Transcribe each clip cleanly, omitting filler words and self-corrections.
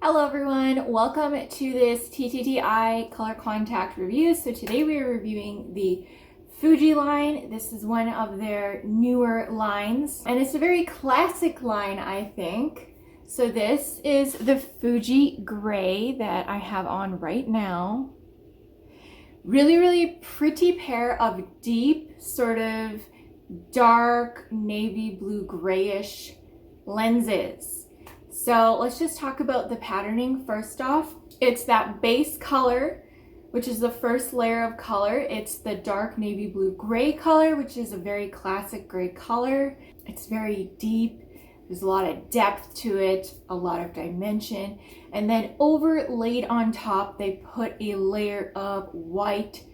Hello everyone, welcome to this TTDEYE color contact review. So today we are reviewing the Fuji line. This is one of their newer lines and it's a very classic line, I think. So this is the Fuji Gray that I have on right now. Really pretty pair of deep, sort of dark navy blue grayish lenses. So let's just talk about the patterning first off. It's that base color, which is the first layer of color. It's the dark navy blue gray color, which is a very classic gray color. It's very deep. There's a lot of depth to it, a lot of dimension. And then overlaid on top, they put a layer of white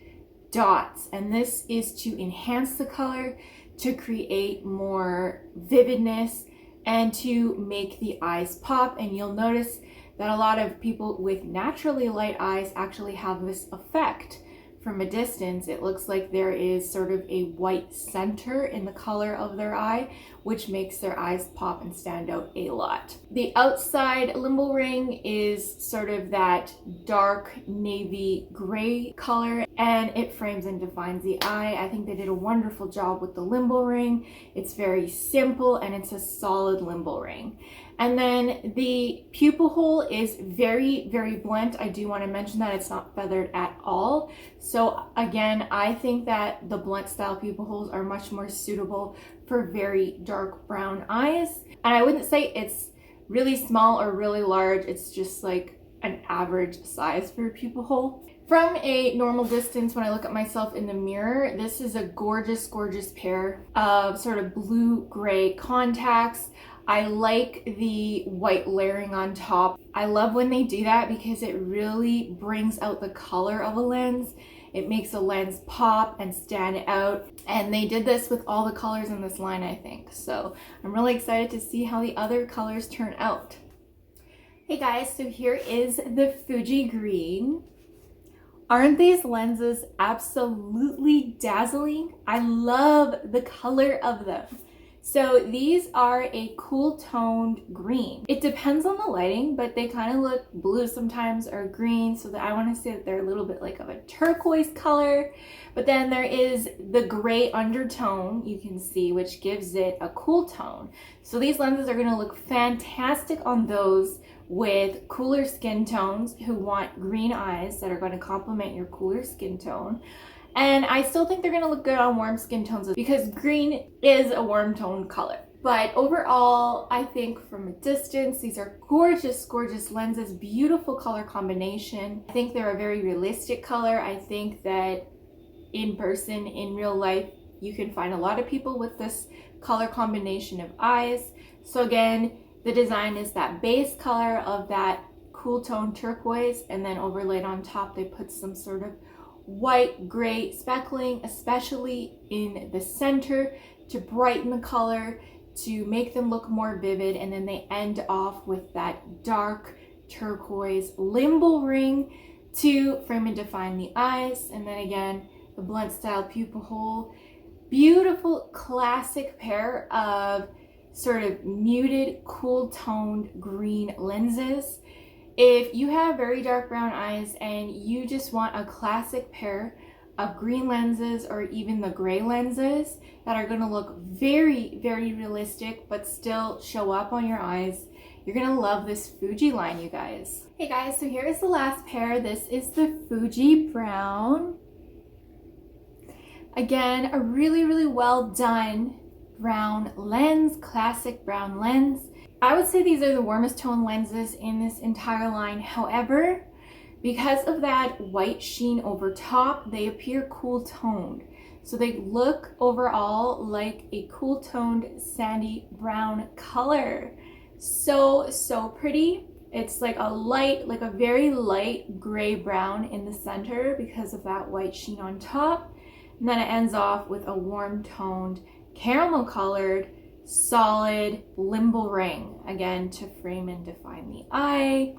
dots. And this is to enhance the color, to create more vividness, and to make the eyes pop. And you'll notice that a lot of people with naturally light eyes actually have this effect. From a distance, it looks like there is sort of a white center in the color of their eye, which makes their eyes pop and stand out a lot. The outside limbal ring is sort of that dark navy gray color, and it frames and defines the eye. I think they did a wonderful job with the limbal ring. It's very simple and it's a solid limbal ring. And then the pupil hole is very blunt. I do want to mention that it's not feathered at all. So again, I think that the blunt style pupil holes are much more suitable for very dark brown eyes. And I wouldn't say it's really small or really large. It's just like an average size for a pupil hole. From a normal distance, when I look at myself in the mirror, this is a gorgeous pair of sort of blue-gray contacts. I like the white layering on top. I love when they do that because it really brings out the color of a lens. It makes a lens pop and stand out. And they did this with all the colors in this line, I think. So I'm really excited to see how the other colors turn out. Hey guys, so here is the Fuji Green. Aren't these lenses absolutely dazzling? I love the color of them. So these are a cool toned green. It depends on the lighting, but they kind of look blue sometimes or green, so that I want to say that they're a little bit like of a turquoise color. But then there is the gray undertone you can see, which gives it a cool tone. So these lenses are going to look fantastic on those with cooler skin tones who want green eyes that are going to complement your cooler skin tone. And I still think they're going to look good on warm skin tones because green is a warm tone color. But overall, I think from a distance, these are gorgeous lenses, beautiful color combination. I think they're a very realistic color. I think that in person, in real life, you can find a lot of people with this color combination of eyes. So again, the design is that base color of that cool tone turquoise, and then overlaid on top, they put some sort of white gray speckling, especially in the center, to brighten the color, to make them look more vivid. And then they end off with that dark turquoise limbal ring to frame and define the eyes. And then again, the blunt style pupil hole. Beautiful classic pair of sort of muted, cool toned green lenses. If you have very dark brown eyes and you just want a classic pair of green lenses or even the gray lenses that are going to look very realistic but still show up on your eyes, you're going to love this Fuji line, you guys. Hey guys, so here is the last pair. This is the Fuji Brown. Again, a really well done brown lens, classic brown lens. I would say these are the warmest tone lenses in this entire line. However, because of that white sheen over top, they appear cool toned. So they look overall like a cool toned sandy brown color. So pretty. It's like a very light gray brown in the center because of that white sheen on top. And then it ends off with a warm toned caramel colored solid limbal ring, again to frame and define the eye.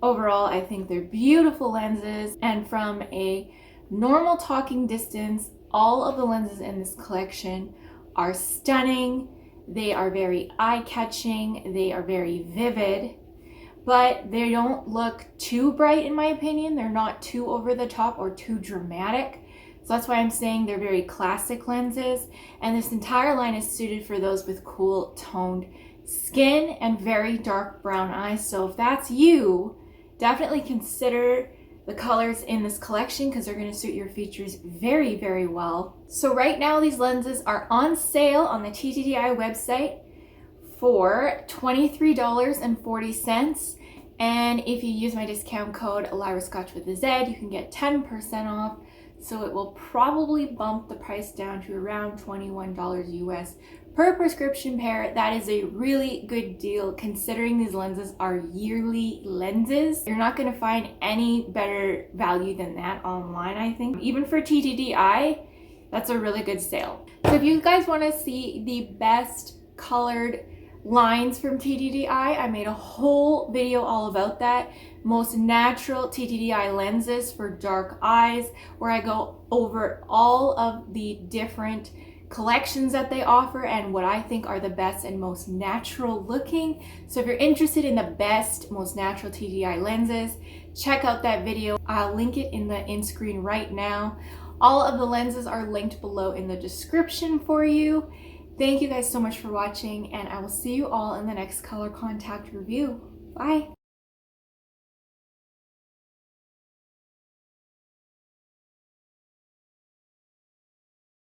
Overall, I think they're beautiful lenses, and from a normal talking distance, all of the lenses in this collection are stunning. They are very eye-catching, they are very vivid. but they don't look too bright in my opinion. They're not too over the top or too dramatic. So that's why I'm saying they're very classic lenses. And this entire line is suited for those with cool toned skin and very dark brown eyes. So if that's you, definitely consider the colors in this collection because they're going to suit your features very, very well. So right now these lenses are on sale on the TTDEYE website for $23.40. And if you use my discount code LyraScotch with a Z, you can get 10% off. So it will probably bump the price down to around $21 US per prescription pair. That is a really good deal considering these lenses are yearly lenses. You're not going to find any better value than that online, I think. Even for TTDEYE, that's a really good sale. So if you guys want to see the best colored lines from TTDEYE, I made a whole video all about that. Most natural TTDEYE lenses for dark eyes, where I go over all of the different collections that they offer and what I think are the best and most natural looking. So if you're interested in the best, most natural TTDEYE lenses, check out that video. I'll link it in the end screen right now. All of the lenses are linked below in the description for you. Thank you guys so much for watching, and I will see you all in the next color contact review. Bye.